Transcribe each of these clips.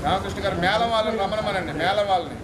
రామకృష్ణ గారు మేళం వాళ్ళని రమణమనండి, మేళం వాళ్ళని.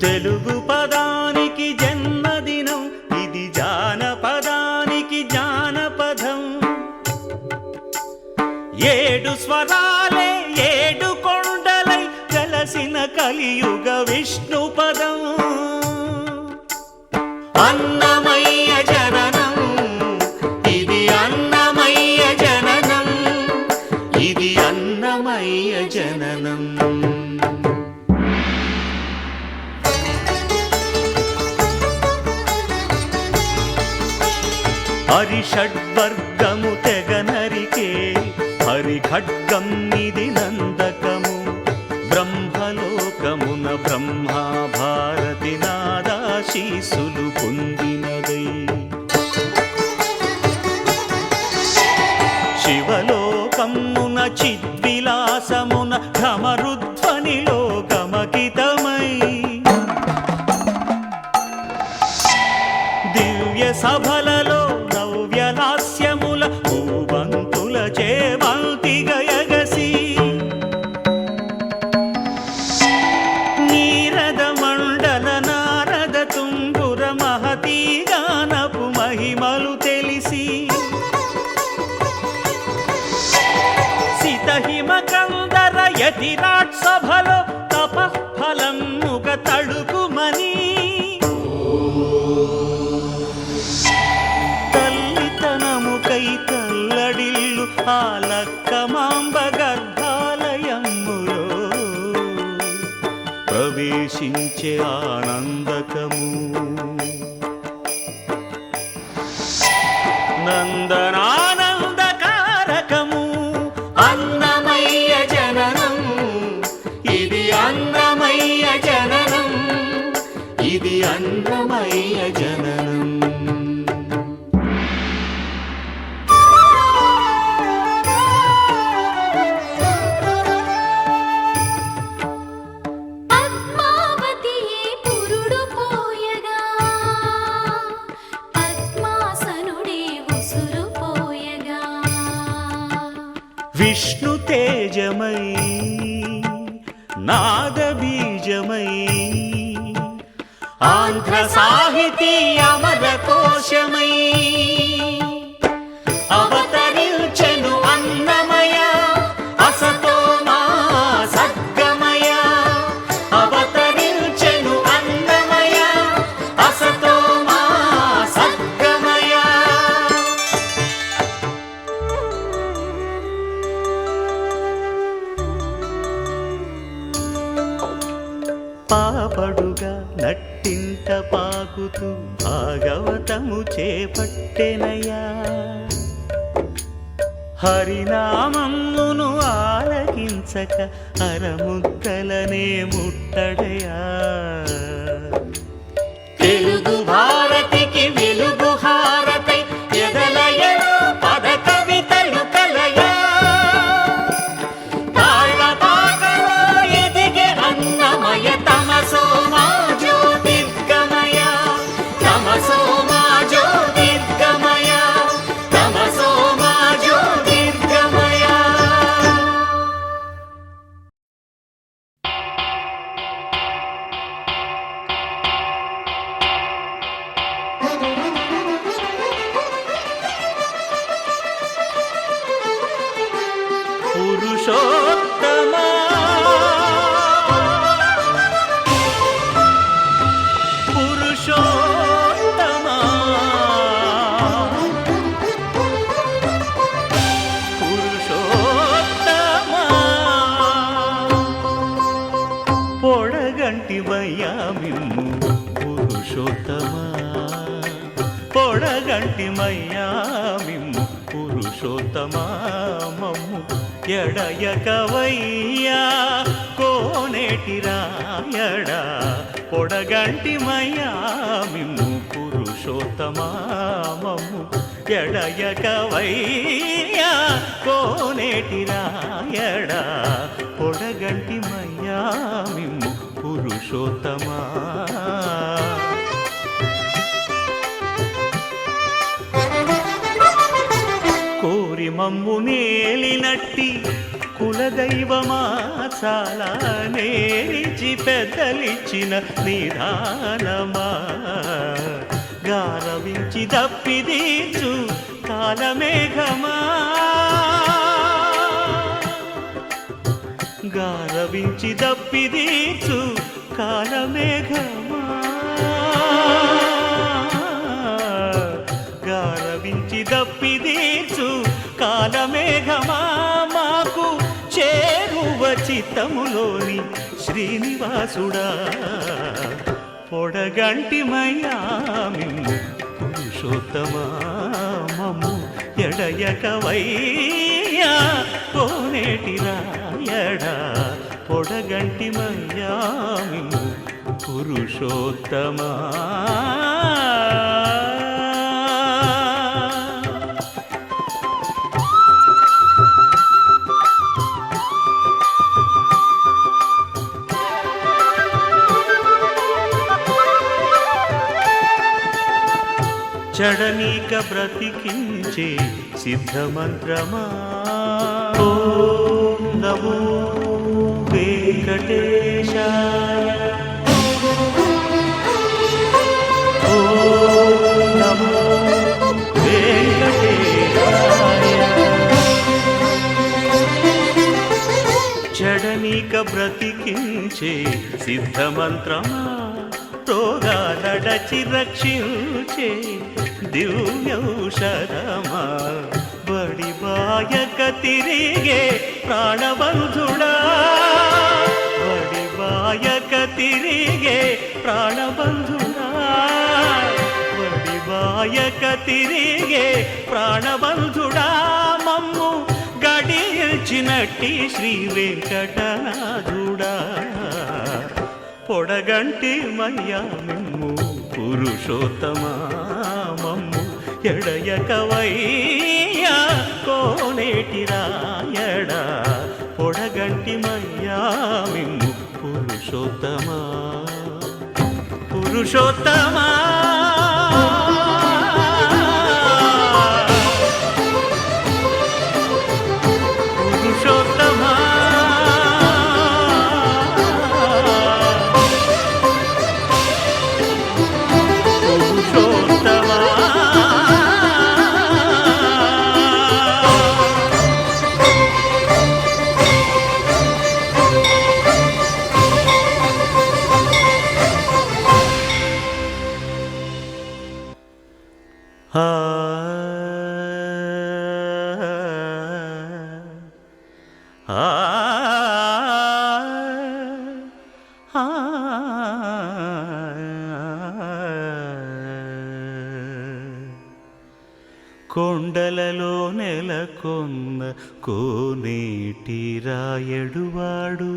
తెలుగు పదానికి జన్మదినం, ఇది జానపదానికి జానపదం. 7 స్వరాలే 7 కొండలై కలసిన కలియుగ విష్ణు పదం. అన్నమయ్య జననం, ఇది అన్నమయ్య జననం, ఇది అన్నమయ్య జననం. హరిషడ్వర్గము తెగనరికే హరిఖడ్గం ఇది నందకము. బ్రహ్మలోకమున బ్రహ్మా భారతి నాదాశీసులు పొందినదై. శివలోకమున చిద్విలాసమున ఢమరుధ్వనిలో గమకితమై. దివ్య సభలలో నవ్యలాస్యముల భూవంతుల చేవంతిగయగసి. నీరద మండల నారద తుంగుర మహతీ గానపు మహిమలు తెలిసి. సితహిమ కందర యతిరాట్ సభలో తపఃఫలం ముగ తడుకుమని. తల్లితనముకై తల్లడిల్లు ఆ లక్కమాంబ గర్భాలయములో ప్రవేశించే ఆనందకము. నందనానందకారకము అన్నమయ్య జననం, ఇది అన్నమయ్య జననం, ఇది అన్నమయ్య జననం. విష్ణు తేజమై నాద బీజమై. ఆంధ్ర సాహితీ అమర కోశమై అవతరించెను అన్నమయ. అసతో మా సద్గమయ అవత పాపడుగా నట్టింట పాకుతూ భాగవతము చేపట్టెనయ్యా. హరినామమును ఆలకించక అరముద్దలనే ముట్టడయా. తెలుగు భారతికి వెలుగు హారతై ఎదలయలో పద కవితలు కలయా. తాళ్ళ పాకలో ఎదిగే అన్నమయ తమసో మా జ్యోతిర్గమయ, తమసో మా జ్యోతిర్గమయ, తమసో మా జ్యోతిర్గమయ. పురుషోత్తమా పురుషోత్తమా పురుషోత్తమా పొడగంటివయ్యా మిమ్ము పురుషోత్తమా, పొడగంటిమయ్యా మిమ్ము పురుషోత్తమా. మమ్ము ఎడయకవయ్యా కోనేటి రాయడా, పొడగంటిమయ్యా మిమ్ము పురుషోత్తమా. మమ్ము ఎడయకవయ్యా కోనేటి రాయడా, పొడగంటిమయ్యా మిమ్ము పురుషోత్తమా. కోరి మమ్ము నేలినట్టి కులదైవమా చాలా నేరిచి పెద్దలిచ్చిన నిదానమా. గారవించి దప్పిదీచు కాలమేఘమా, గారవించి దప్పిదీచు కాలమేఘమా, గారవించి దప్పిదీచు కాలమేఘమా. మాకు చేరువ చిత్తములోని శ్రీనివాసుడా, పొడగంటిమయ్యా మిమ్ము పురుషోత్తమా. మమ్ము ఎడయకవయ్యా కోనేటి రాయడా, పొడగంటిమయ్యా మిమ్ము పురుషోత్తమా. చడనీక బ్రతికించే సిద్ధమంత్రమా. ఓం నమో వెంకటేశాయ, ఓం నమో వెంకటేశాయ. చడనీక బ్రతికించే సిద్ధమంత్రమా, రోగాలడచి రక్షించే దివ్యౌషధమా. బడిబాయక తిరిగే ప్రాణబంధుడా, బడిబాయక తిరిగే ప్రాణబంధుడా, బడిబాయక తిరిగే ప్రాణబంధుడా. మమ్ము గడిచినట్టి శ్రీ వెంకటనాథుడా, పొడగంటి మయ్యా మిమ్ము పురుషోత్తమా. మమ్ము ఎడయకవయ్యా కోనేటి రాయడా, పొడగంటి మయ్యా మిమ్ము పురుషోత్తమా, పురుషోత్తమా. పురుషోత్తమా కొండలలో నెలకొన్న కోనేటి రాయడువాడు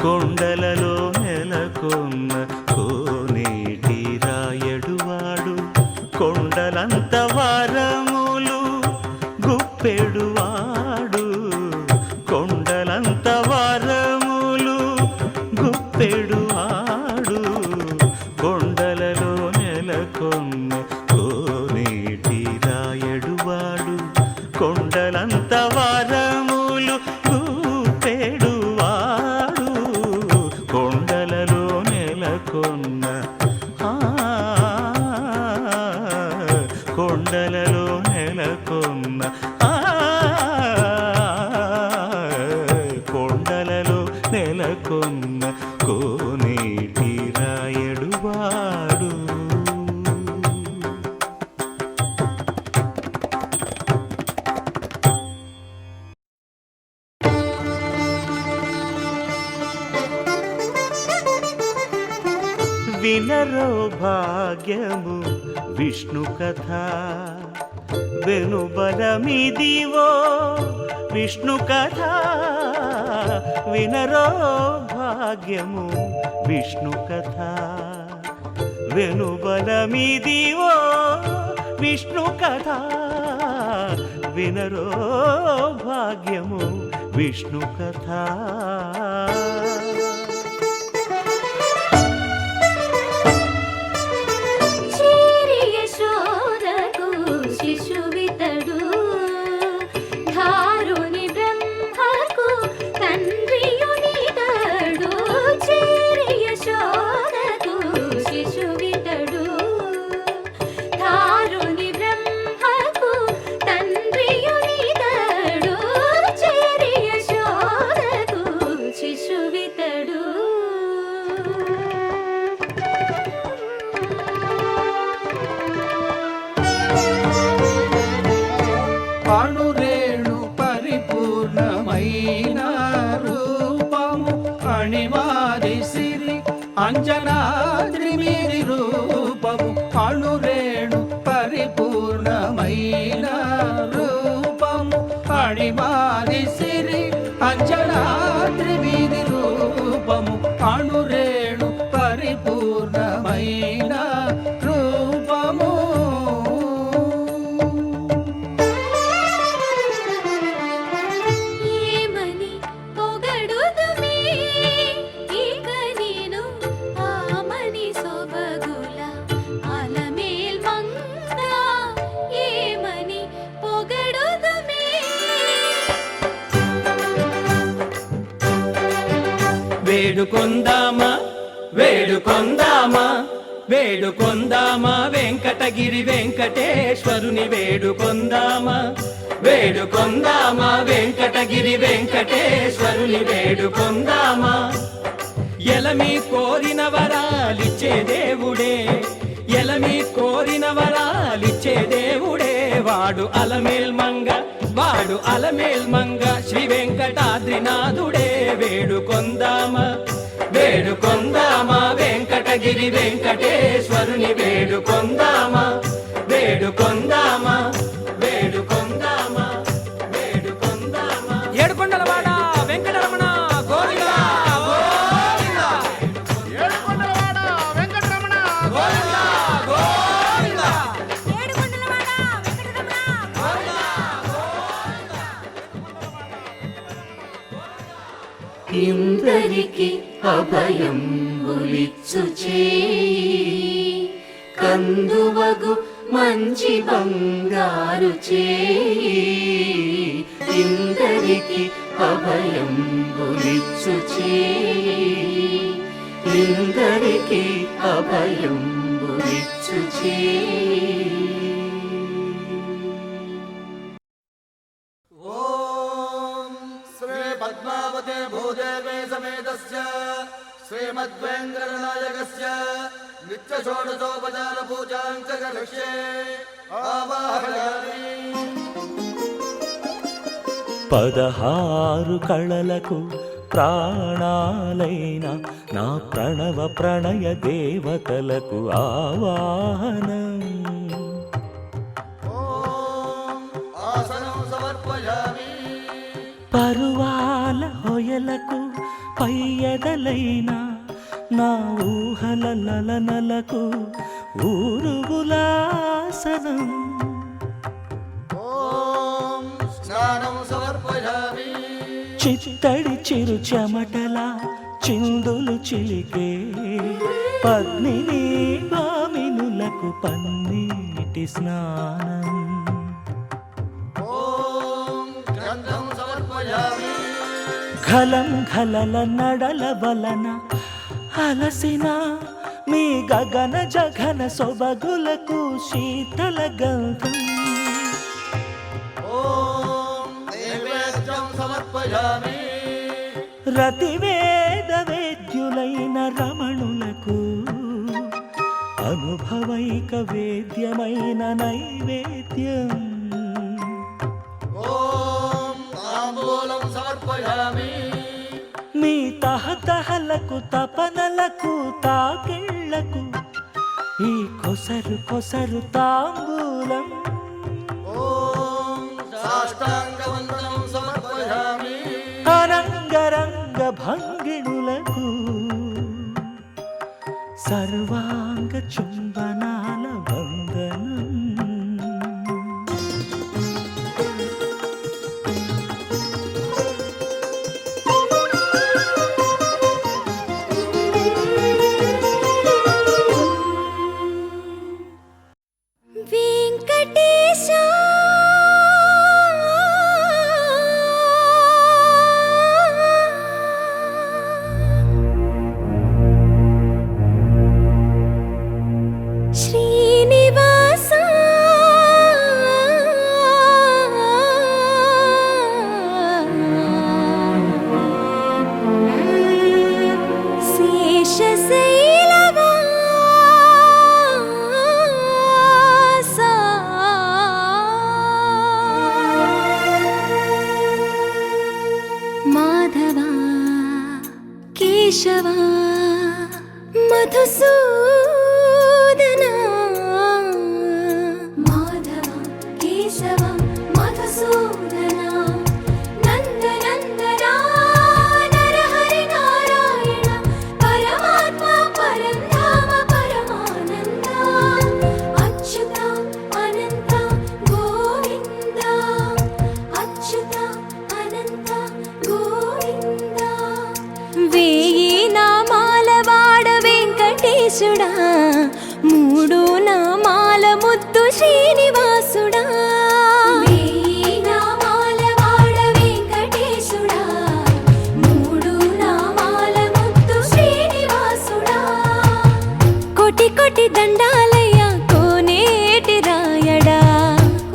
కొండలలో నెలకొన్న కోనేటి రాయడువాడు కొండలంత వరములు గుప్పెడువాడు కొండలంత వరములు గుప్పెడువాడు కొండలలో నెలకొన్న కోనేటి రాయడువాడు కొండలంత వరములు గుప్పెడువాడు కొండలలో నెలకొన్న కొండలలో నెలకొన్న కొండలలో నెలకొన్న కోనేటి రాయడువాడు వినరో భాగ్యము విష్ణు కథ వెనుబలమిదివో విష్ణు కథ వినరో భాగ్యము విష్ణు కథ వెనుబలమిదివో విష్ణు కథ వినరో భాగ్యము విష్ణు కథ అణురేణు పరిపూర్ణమైన రూపము అణిమాది సిరి అంజనాద్రి మీది రూపము అణురేణు పరిపూర్ణమైన రూపము అణిమాది సిరి అంజనాద్రి మీది రూపము అణురేణు పరిపూర్ణమైన రూపము వేడుకొందామా వేడుకొందామా వేడుకొందామా వెంకటగిరి వెంకటేశ్వరుని వేడుకొందామా వేడుకొందామా వెంకటగిరి వెంకటేశ్వరుని వేడుకొందామా ఎలమి కోరిన వరాలిచ్చే దేవుడే ఎలమి కోరిన వరాలిచ్చే దేవుడే వాడు అలమేల్ మంగ శ్రీ వెంకటాద్రినాథుడే వేడుకొందామా వేడుకొందామా వెంకటగిరి వెంకటేశ్వరుని వేడుకొందామా వేడుకొందామా వేడుకొందామా వేడుకొందామా ఏడుకొండలవాడ వెంకటరమణ గోవిందా గోవిందా ఏడుకొండలవాడ వెంకటరమణ గోవిందా గోవిందా ఏడుకొండలవాడ వెంకటరమణ గోవిందా ఇందరికి అభయం ఉలిచ్చు చేయి కందువగు మంచి బంగారు చేయి ఇందరికి అభయం ఉలిచ్చు చేయి ఇందరికి అభయం ఉలిచ్చు చేయి పద్మావతే భూదేవే సమేతస్య శ్రీమద్వేంకటనాయకస్య నిత్య షోడశోపచార పూజాం చ కరిష్యే ఆవాహయామి 16 కళలకు ప్రాణాలైన నా ప్రణవ ప్రణయ దేవతలకు ఆవాహనం. ఓం ఆసనం సమర్పయామి. పరువాల హొయలకు పయ్యదలైన నా ఊహల లలనలకు ఊరుగులాసనం. ఓం స్నానం సమర్పయామి. చిత్తడి చిరు చెమటల చిందులు చిలికే పద్మిని భామినులకు పన్నీటి స్నానం. ఓం గంధం సమర్పయామి. ఖలం ఖలల నడల వలన అలసిన మీ గగన జఘన సొబగులకు శీతల గంధం. ఓం నైవేద్యం సమర్పయామి. రతివేద వేద్యులైన రమణులకు అనుభవైక వేద్యమైన నైవేద్యం. ఓం తాంబూలం సమర్పయామి. మీ తహతహలకు తపనలకు తాకిళ్లకు ఈ కొసరు కొసరు తాంబూలం. ఓం సాష్టాంగ వందనం సమర్పయామి. అనంగరంగ భంగిణులకు సర్వాంగ చుంబనాల వందనం. వెంకటేశా శ్రీనివాసా శేషశైలవాసా మాధవా కేశవా మధుసూదనా మాధవా కేశవా మధుసూదనా నందనందనా నరహరి నారాయణ పరమాత్మ పరంధామ పరమానంద అచ్యుత అనంత గోవింద అచ్యుత అనంత గోవింద. వేయి నామాల వాడ వెంకటేశుడా, మూడు నామాల ముద్దు శ్రీనివాసుడా. వేయి నామాల వాడ వెంకటేశుడా, మూడు నామాల ముద్దు శ్రీనివాసుడా. కోటి కోటి దండాలయ్యా కోనేటి రాయడా,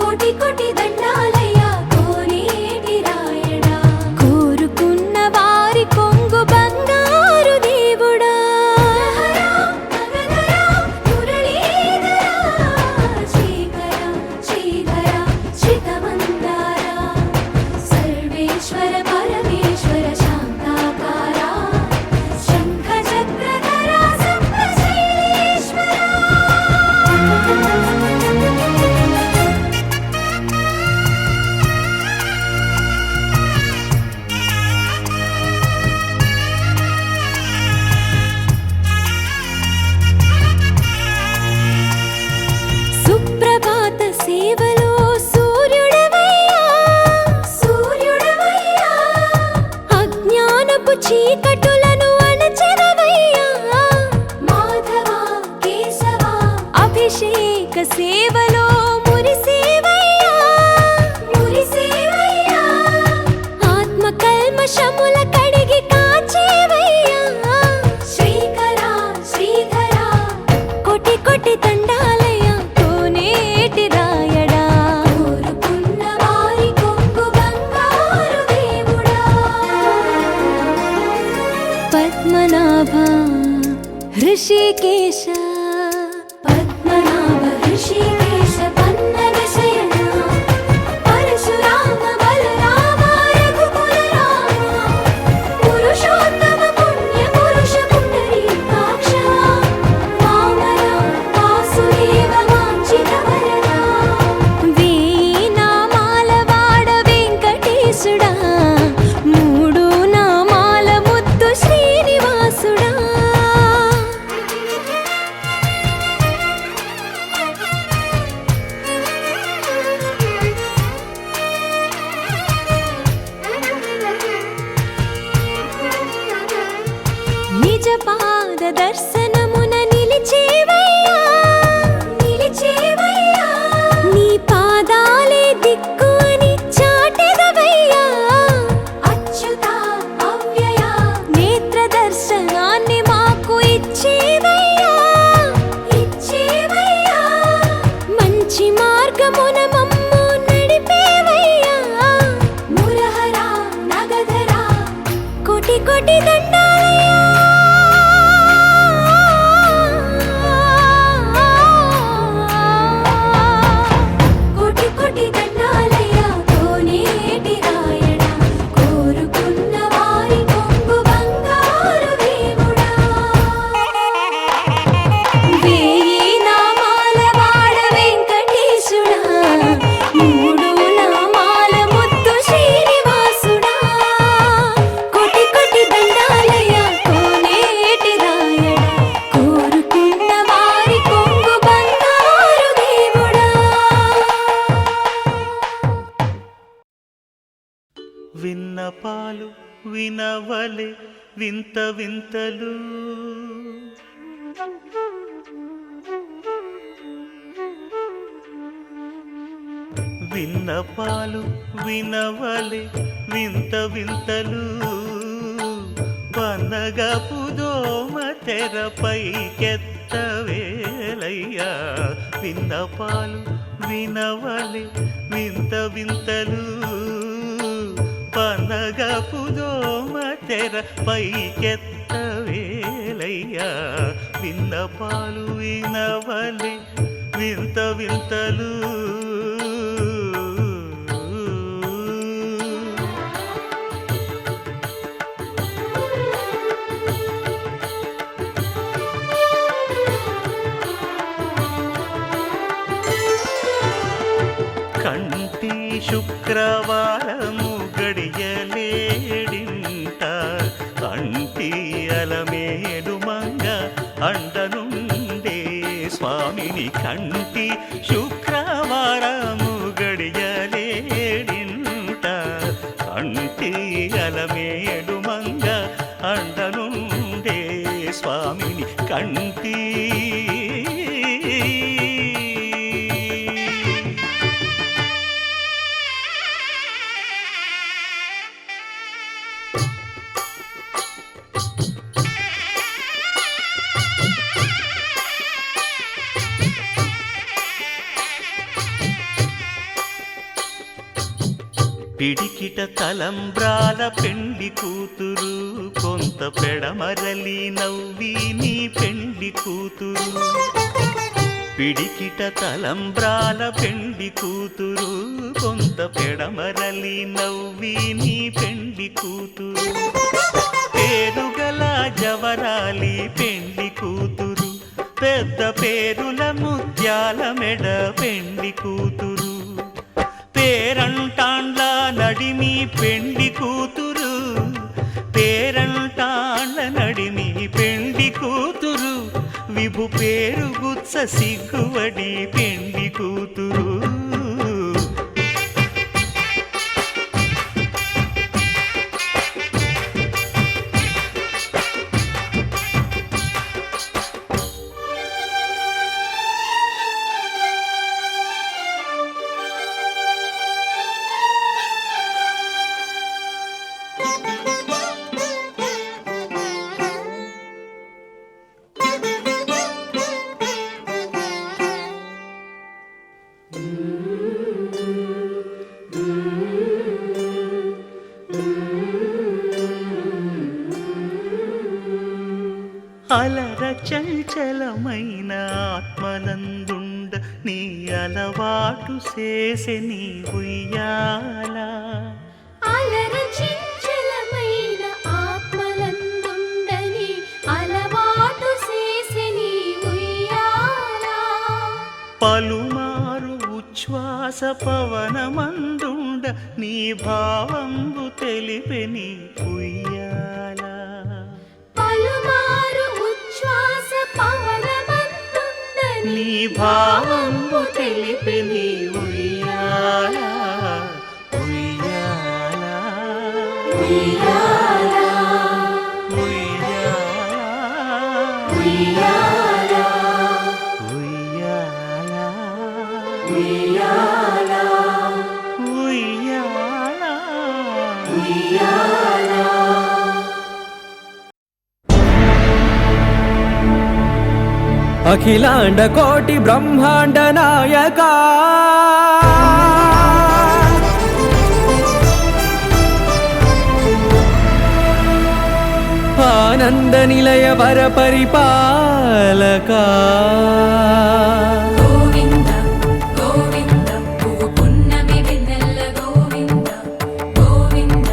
కోటి కోటి దండాలయ్యా కోనేటి రాయడా. కోరుకున్న వారి కొంగు బంగారు దేవుడా. సర్వేశ్వర పరమేశ్వర శాంతాకార శంఖ చక్రధర సప్తశైలేశ్వర. సుప్రభాత సేవలో సూర్యుడవయ్యా, సూర్యుడవయ్యా. అజ్ఞానపు చీకటులను అణచెదవయ్యా. మాధవా కేశవా అభిషేక సేవలో మురిసేవయ్యా, మురిసేవయ్యా. ఆత్మ కల్మషముల కడిగి కాచేవయ్యా. శ్రీకర శ్రీధర కోటి కోటి దండాలయ్యా కోనేటి రాయడా. కోరుకున్న వారి కొంగు బంగారు దేవుడా. పద్మనాభ హృషికేశ, పద్మనాభ హృషికేశ పన్నగ శయన పరశురామ బలరామ రఘుకుల రామ. పాద దర్శనమున నిలిచేవయ్యా నిలిచేవయ్యా నీ పాదాలే దిక్కు అని చాటెదవయ్యా అచ్యుత అవ్యయ నేత్ర దర్శనాన్ని మాకు ఇచ్చేవయ్యా ఇచ్చేవయ్యా మంచి మార్గమున మమ్ము నడిపేవయ్యా మురహర నగధర కోటి కోటి దండాలయ్యా కోటి కోటి దండాలయ్యా కోనేటి రాయణ కోరుకున్న వారి కొంగు బంగారు దేవుడా వేయి నామాల వాడ వెంకటేశుడా మూడు నామాల ముద్దు శ్రీనివాసుడా కోటి కోటి దండాలయ్యా కోనేటి రాయణ కోరుకున్న వారి కొంగు బంగారు దేవుడా విన్నపాలు వినవలే వింత వింతలు విన్నపాలు వినవలే వింత వింతలు పన్నగపు దోమ తెరపైకెత్తవేలయ్యా విన్నపాలు వినవలే వింత వింతలు పన్నగపు దోమ తెరపైకెత్తవేలయ్యా విన్నపాలు వినవలే వింత వింతలు కంటి శుక్రవారము గడియలేడింట కంటి అలమేలు మంగ అండనుండే స్వామిని కంటి శుక్రవారము గడియలేడింట కంటి అలమేలు మంగ అండనుండే స్వామిని కంటి పిడికిట తలంబ్రాల పెండ్లి కూతురు కొంత పెడమరలి నవ్వి నీ పెండ్లి కూతురు పిడికిట తలంబ్రాల పెండ్లి కూతురు కొంత పెడమరలి నవ్వి నీ పెండ్లి కూతురు పేరుగల జవరాలి పెండ్లి కూతురు పెద్ద పేరుల ముత్యాల మెడ పెండ్లి కూతురు పేరంటాండ్ల నడిమి పెండ్లి కూతురు పేరంటాండ్ల నడిమి పెండ్లి కూతురు విభు పేరు గుత్స సిగ్గువడి పెండ్లి కూతురు అలర చంచలమైన ఆత్మనందుండ నీ అలవాటు చేసే నీ ఉయ్యాల అలర చంచలమైన ఆత్మలందుండని అలవాటు చేసే నీ ఉయ్యాల పలుమారు ఉచ్ఛ్వాస పవనమందుండ నీ భావంబు తెలిపే నీ ఉయ్యాల పలుమారు ఉచ్ఛ్వాస పవనమందుండని నీ భావంబు తెలిపే నీ ఉయ్యాల ఉయ్యాల ఉయ్యాల అఖిలాండ కోటి బ్రహ్మాండ నాయక ఆనంద నిలయ వర పరిపాలక గోవింద గోవింద పువ్వు పున్నమి వెన్నెల గోవింద గోవింద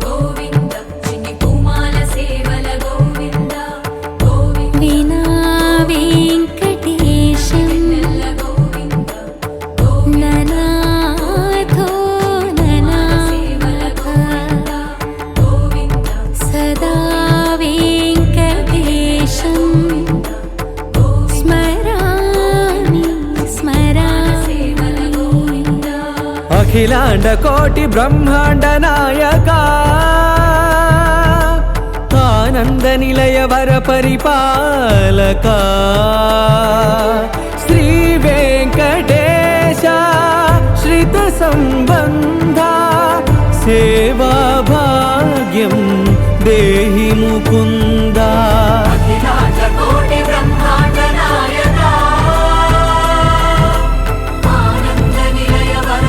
గోవింద చిన్ని పూమాల సేవల గోవింద గోవింద వీణా వెంకటేశం వెన్నెల గోవింద ననాథో ననా సేవల గోవింద గోవింద సదా వెంకటేశం స్మరామి స్మరామి సేవల గోవింద అఖిలాండ కోటి బ్రహ్మాండ నాయక ఆనంద నిలయ వర పరిపాలక శ్రీ వెంకటేశ శ్రిత సంబంధ సేవా భాగ్యం దేహి ముకుంద అఖిలాండ కోటి బ్రహ్మాండ నాయక ఆనంద నిలయ వర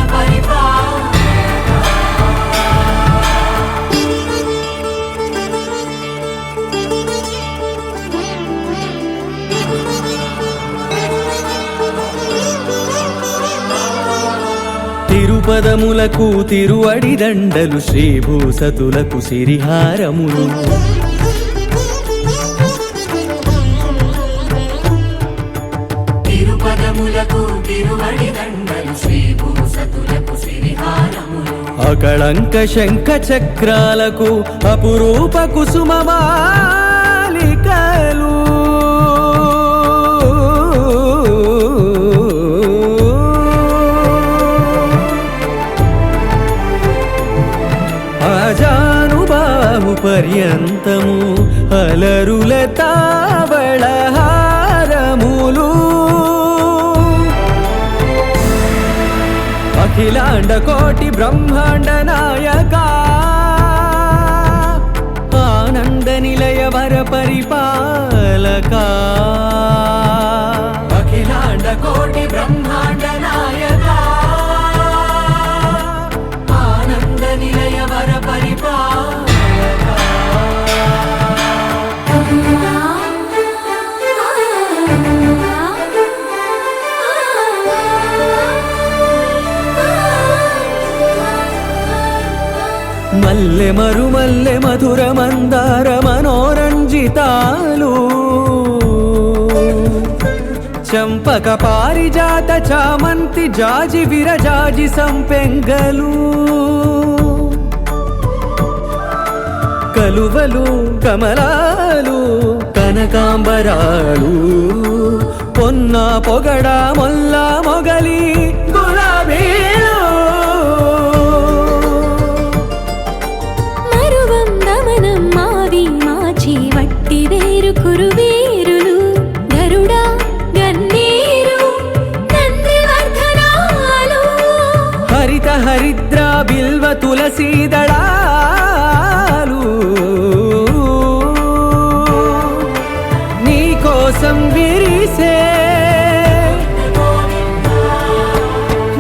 తిరుపదములకు తిరువడి దండలు శ్రీభూసతులకు సిరిహారములు తిరుపదములకు తిరువడి దండలు శ్రీభూసతులకు సిరిహారములు అకళంక శంఖ చక్రాలకు అపురూప కుసుమమాలికలు ఆజానుబాహు పర్యంతము అలరుల తావళహారములు అఖిలాండ కోటి బ్రహ్మాండ నాయక ఆనంద నిలయ వర పరిపాలక అఖిలాండ కోటి బ్రహ్మాండ నాయక ఆనంద నిలయ వర పరిపాలక మల్లె మరుమల్లె మధుర మందార మనోరంజితాలు చంపక పారిజాత చామంతి జాజి విరజాజి సంపెంగలు కలువలు కమలాలు కనకాంబరాలు పొన్న పొగడ మొల్ల మొగలి గులాబీలు మరువం దమనం మావి మాచి వట్టి వేరు కురువేరులు గరుడా గన్నేరు నందివర్ధనాలు హరిత హరిద్ర బిల్వ తులసీ దళాలు నీ కోసం విరిసే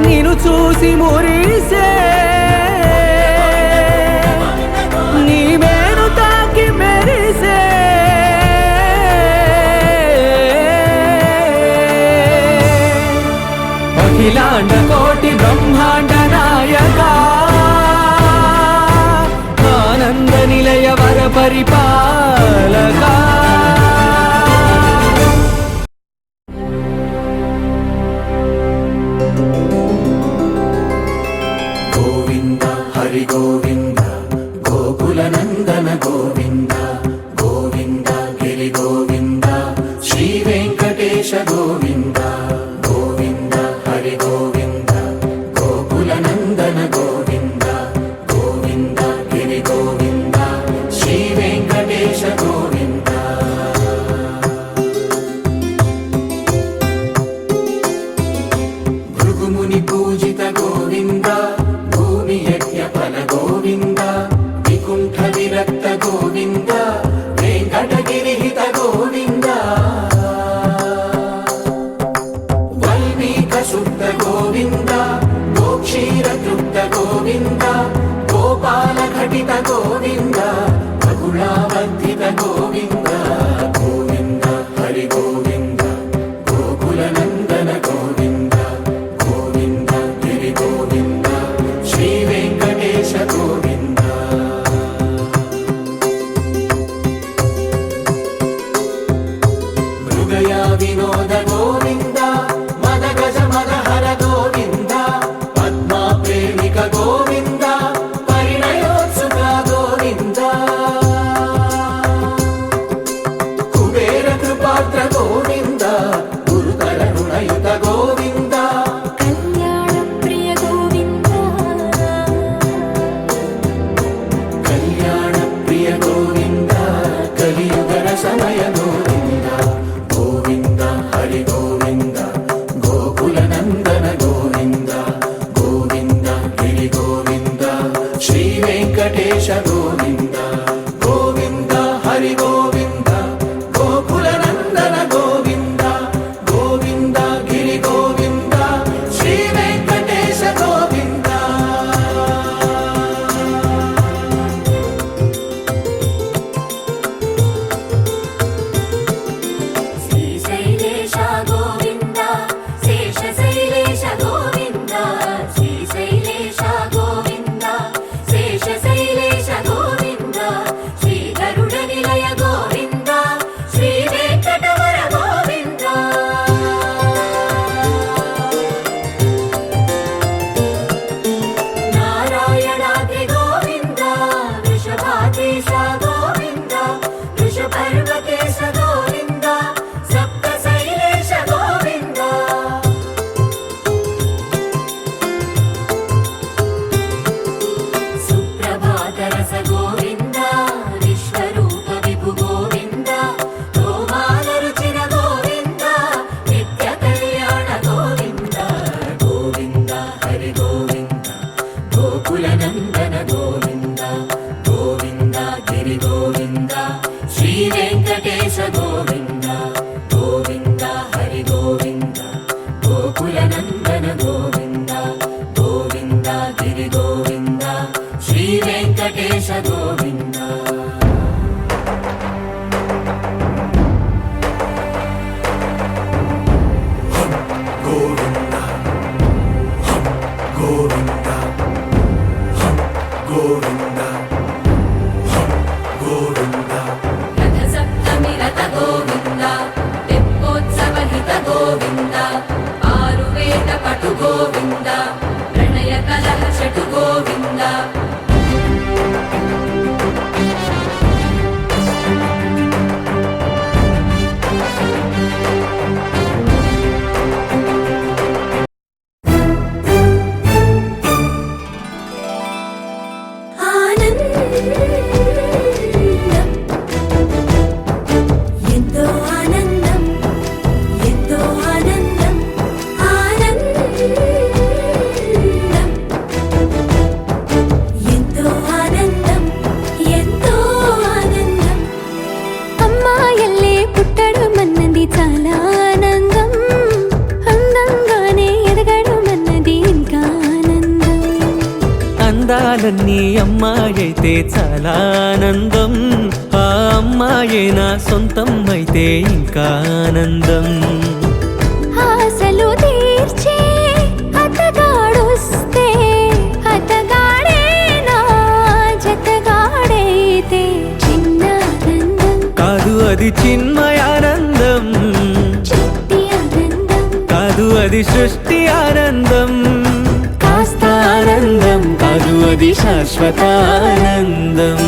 నిన్ను చూసి మురిసే నీ మేను తాకి మెరిసే అఖిలాండ కోటి బ్రహ్మాండ నాయక ఆనంద నిలయ వర పరిపాలక గోవింద హరి గోవింద గోకుల నందన గోవింద గోవింద గిరి గోవింద శ్రీ వెంకటేశ గోవింద గోవింద హరి గోవింద గోకుల నందన గోవింద గోవింద గిరి గోవింద శ్రీ వెంకటేశ గోవింద భృగుముని పూజిత గోవింద భూమి యజ్ఞ ఫల గోవింద వైకుంఠ విరక్త గోవింద వెంకటగిరిహిత గోవింద వల్మీక శుద్ధ గోవింద గోక్షీర తృప్త గోవింద గోపాల ఘటిత గోవింద బహుళావర్ధిత గోవింద గోవింద హరి గోవింద గోకుల నందన గోవింద గోవింద గిరి గోవింద శ్రీ వెంకటేశ గోవింద మృగయా వినోద గోవింద మద గజ మదహర గోవింద పద్మా ప్రేమిక గోవింద పరిణయోత్సుక గోవింద కుబేర కృపాత్ర గోవింద గురుతర రుణయుత గోవింద కళ్యాణ ప్రియ గోవింద కళ్యాణ ప్రియ గోవింద కలియుగర సమయ గోవింద గోవింద హరి గోవింద గోకుల నందన గోవింద గోవింద గిరి గోవింద శ్రీ వెంకటేశ గోవింద గోవింద హరి గోవింద గోకుల నందన గోవింద గోవింద గిరి గోవింద శ్రీ వెంకటేశ గోవింద శ్రీశైలేశ గోవింద శేషశైలేశ గోవింద శ్రీశైలేశ గోవింద శేషశైలేశ గోవింద శ్రీ గరుడ నిలయ గోవింద శ్రీ వెంకటవర గోవింద నారాయణాద్రి గోవింద వృషభాద్రీశ గోవింద వృషపర్వతేశ గోవింద సప్త శైలేశ గోవింద సుప్రభాతరస గోవింద విశ్వరూప విభు గోవింద గోమాల రుచిర గోవింద నిత్య కళ్యాణ గోవింద గోవింద హరి గోవింద గోకుల నందన గోవింద గోవింద గిరి గోవింద శ్రీ వెంకటేశ గోవింద గోవింద హరి గోవింద గోకుల నందన గోవింద గోవింద గిరి గోవింద శ్రీ వెంకటేశ గోవింద గోవింద గోవింద గోవింద గోవింద రథ సప్తమి రథ గోవింద తెప్పోత్సవ హిత గోవింద ఆరువేద పటు గోవింద ప్రణయ కలహ షటు గోవింద ఎంతో ఆనందం ఎంతో ఆనందం ఆనందం ఎంతో ఆనందం ఎంతో ఆనందం అమ్మాయల్లే పుట్టడం అన్నది చాలా ఆనందం అందంగానే ఎదగడం అన్నది ఇంకా ఆనందం అందాలన్నీ అమ్మాయైతే చాలా ఆనందం ఆ అమ్మాయే నా సొంతం అయితే ఇంకా ఆనందం ఆశలు తీర్చే అతగాడొస్తే అతగాడే నా జతగాడైతే చిన్న ఆనందం కాదు అది చిన్మయానందం చిట్టి ఆనందం కాదు అది సృష్టి ఆనందం కాస్త ఆనందం కాదు అది శాశ్వత ఆనందం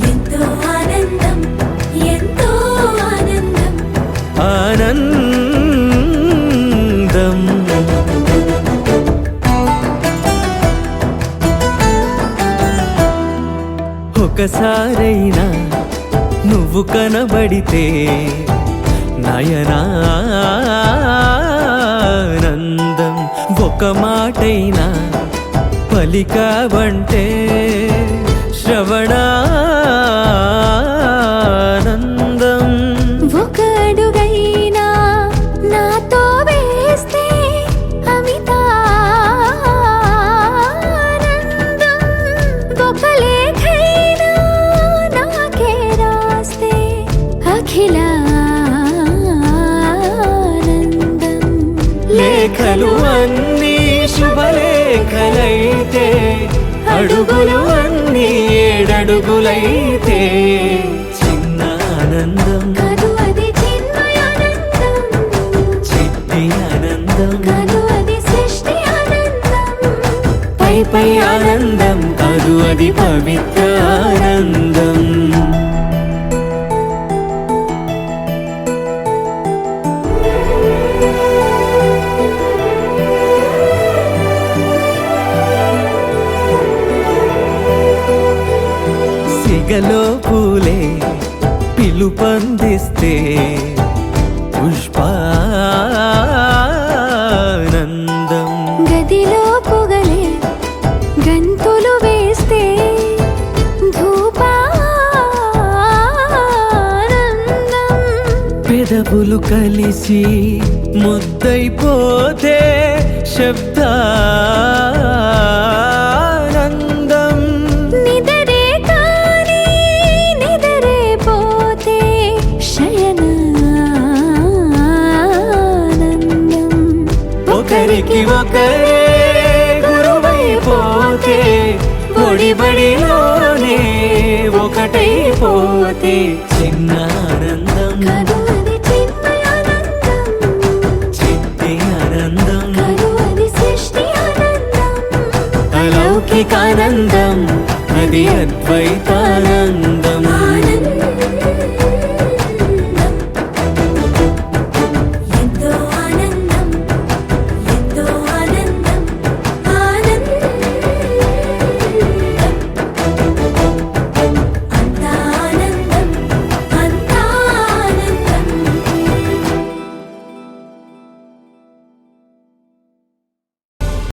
ఎంతో ఆనందం ఎంతో ఆనందం ఆనందం ఒకసారైనా నువ్వు కనబడితే నయనానందం ఒక మాటైనా పలికావంటే శ్రవణానందం. ఒక అడుగైనా నాతో వేస్తే అమితానందం. ఒక లేఖైనా నాకే రాస్తే అఖిలానందం. లేఖలు అన్నీ శుభలేఖలైతే అడుగులు అన్నీ ఏడడుగులైతే చిన్న ఆనందం కాదు అది చిన్మయానందం. చిట్టి ఆనందం కాదు అది సృష్టి ఆనందం. పై పై ఆనందం కాదు అది పవిత్ర ఆనందం. సిగలో పూలే పిలుపందిస్తే పుష్పానందం. గదిలో పొగలే గంతులు వేస్తే ధూపానందం. పెదవులు కలిసి ముద్దైపోతే శబ్దానందం. నిదరే కాని నిదరే పోతే శయనానందం. ఒకరికి ఒకరే గురువైపోతే ఒడిబడిలోనే ఒకటైపోతే చిన్న ఆనందం కాదు అది చిన్మయానందం. చిట్టి ఆనందం కాదు అది సృష్టి ఆనందం. అలౌకికానందం అది అద్వైతానందం.